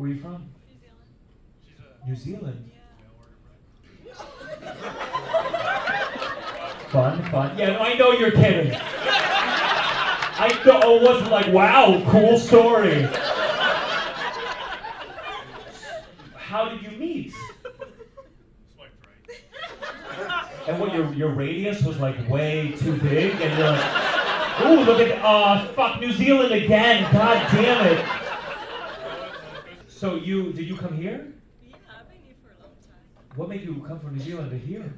Where are you from? New Zealand. Fun. Yeah, I know you're kidding. I wasn't like, wow, cool story. How did you meet? Swiped right. And what, your radius was like way too big? And you're like, ooh, look at, fuck, New Zealand again, god damn it. So did you come here? Yeah, I've been here for a long time. What made you come from New Zealand to here?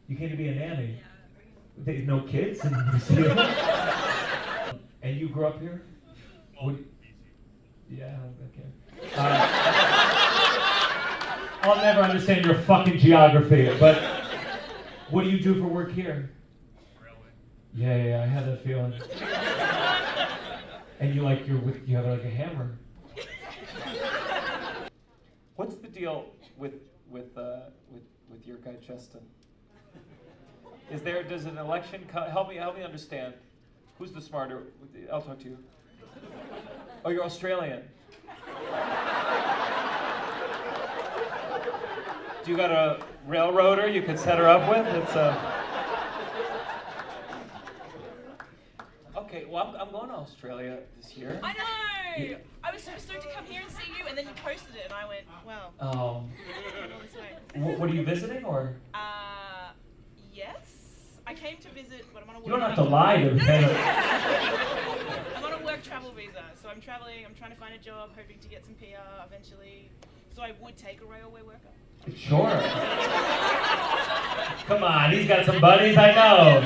You came to be a nanny? Yeah. No kids in New Zealand? And you grew up here? Well, Yeah, okay. I'll never understand your fucking geography, but what do you do for work here? railway. Yeah, I had that feeling. And you have like a hammer. What's the deal with your guy Justin? Does an election help me understand? Who's the smarter? I'll talk to you. Oh, you're Australian. Do you got a railroader you could set her up with? Okay, well, I'm going to Australia this year. I know! I was so stoked to come here and see you, and then you posted it, and I went, wow. What are you visiting, or? Yes. I came to visit, but I'm on a work. You don't have to lie to me. I'm on a work travel visa, so I'm traveling. I'm trying to find a job, hoping to get some PR eventually. So I would take a railway worker. Sure. Come on, he's got some buddies, I know.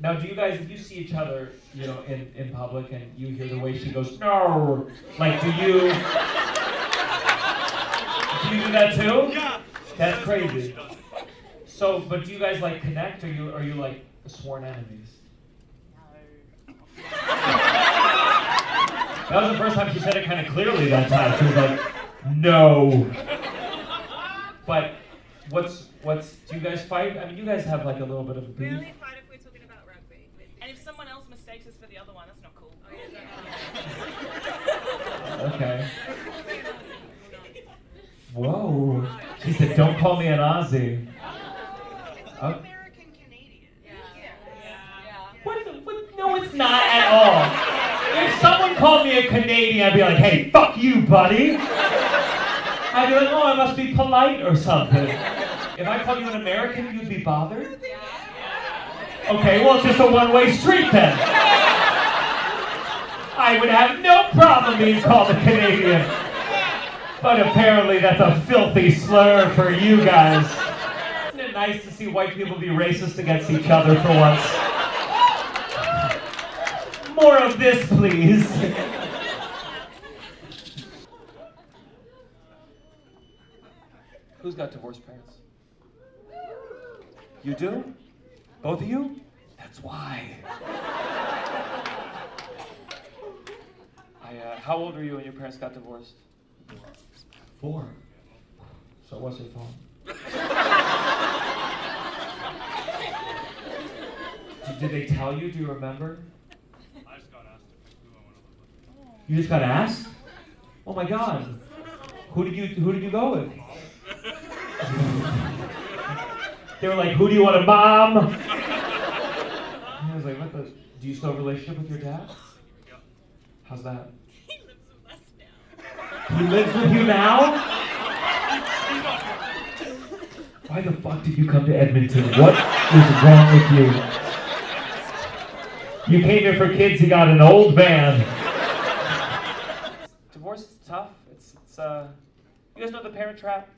Now, do you guys, if you see each other, in public, and you hear the way she goes, no, like, do you do that too? Yeah. That's crazy. So, but do you guys like connect, or are you like sworn enemies? That was the first time she said it kind of clearly that time. She was like, no. But do you guys fight? I mean, you guys have like a little bit of a We beef. only fight if we're talking about rugby. And if someone else mistakes us for the other one, that's not cool. Okay. Whoa. She said, don't call me an Aussie. American Canadian. What? No, it's not at all. If someone called me a Canadian, I'd be like, hey, fuck you, buddy. I'd be like, oh, I must be polite or something. If I called you an American, you'd be bothered? Okay, well, it's just a one-way street then. I would have no problem being called a Canadian. But apparently that's a filthy slur for you guys. Isn't it nice to see white people be racist against each other for once? More of this, please. Who's got divorced parents? You do? Both of you? That's why. How old were you when your parents got divorced? 4. So what's your fault? Did they tell you? Do you remember? I just got asked who I want to live with. You just got asked? Oh my God. Who did you go with? They were like, who do you want to bomb? And I was like, do you still have a relationship with your dad? Yeah. How's that? He lives with us now. He lives with you now? Why the fuck did you come to Edmonton? What is wrong with you? You came here for kids, he got an old man. Divorce is tough. It's you guys know The Parent Trap?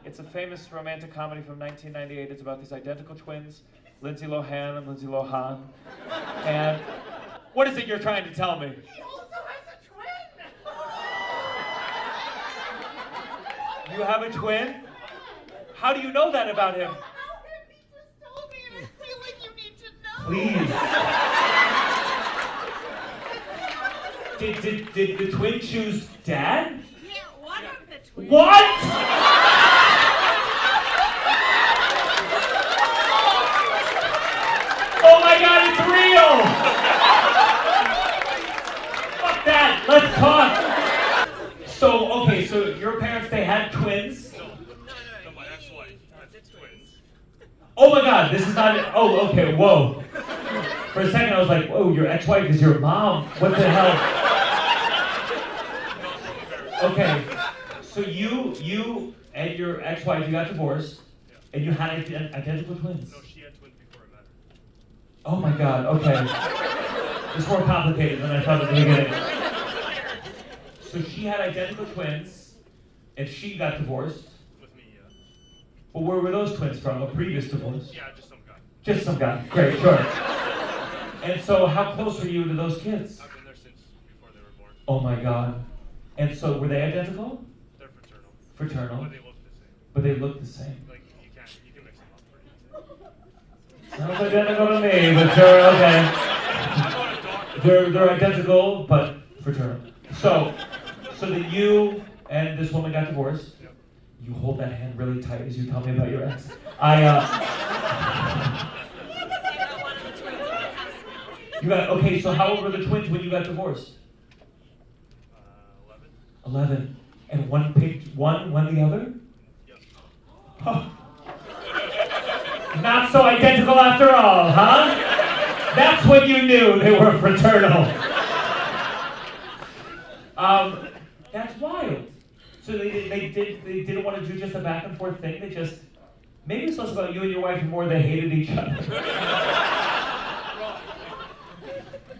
It's a famous romantic comedy from 1998. It's about these identical twins, Lindsay Lohan and Lindsay Lohan. And what is it you're trying to tell me? He also has a twin. You have a twin? How do you know that about him? He just told me, and I feel like you need to know. Please. Did the twin choose dad? Yeah, one of the twins. What? Oh my God, it's real! Let's talk. So, okay, so your parents, they had twins. No, my ex-wife had twins. Oh my God, this is not, oh, okay, whoa. For a second I was like, whoa, your ex-wife is your mom. What the hell? Okay, so you and your ex-wife, you got divorced, and you had identical twins. No, she had twins before I met her. Oh my God, okay. It's more complicated than I thought at the beginning. So she had identical twins, and she got divorced. With me, yeah. Well, where were those twins from? A previous divorce? Yeah, just some guy. Just some guy. Great, sure. And so how close were you to those kids? I've been there since before they were born. Oh my God. And so were they identical? They're fraternal. Fraternal. But they look the same. But they look the same. Like, you can mix them up pretty easy. Sounds identical to me, but sure, okay. I'm not a doctor. They're identical, but fraternal. So then you and this woman got divorced. Yep. You hold that hand really tight as you tell me about your ex. You got, okay, so how old were the twins when you got divorced? 11. 11. And one picked one the other? Yep. Huh. Not so identical after all, huh? That's when you knew they were fraternal. That's wild. So they didn't want to do just a back and forth thing. They just, maybe it's less about you and your wife and more they hated each other.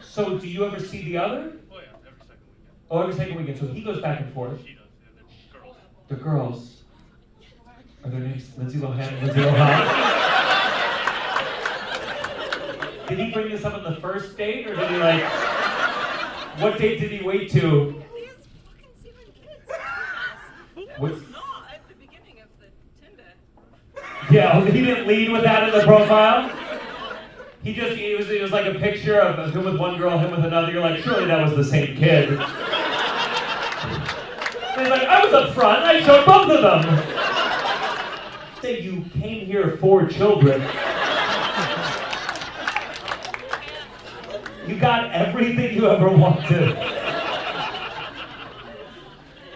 So do you ever see the other? Oh yeah, every second weekend. Oh, every second weekend. So he goes back and forth. She does. Yeah, they're girls. The girls. Are their names Lindsay Lohan and Lindsay Lohan? Did he bring this up on the first date, or did he like? What date did he wait to? He has fucking 7 kids. What? Not at the beginning of the Tinder. Yeah, he didn't lead with that in the profile. It was like a picture of him with one girl, him with another. You're like, surely that was the same kid. And he's like, I was up front. I showed both of them. Say you came here for children. You got everything you ever wanted.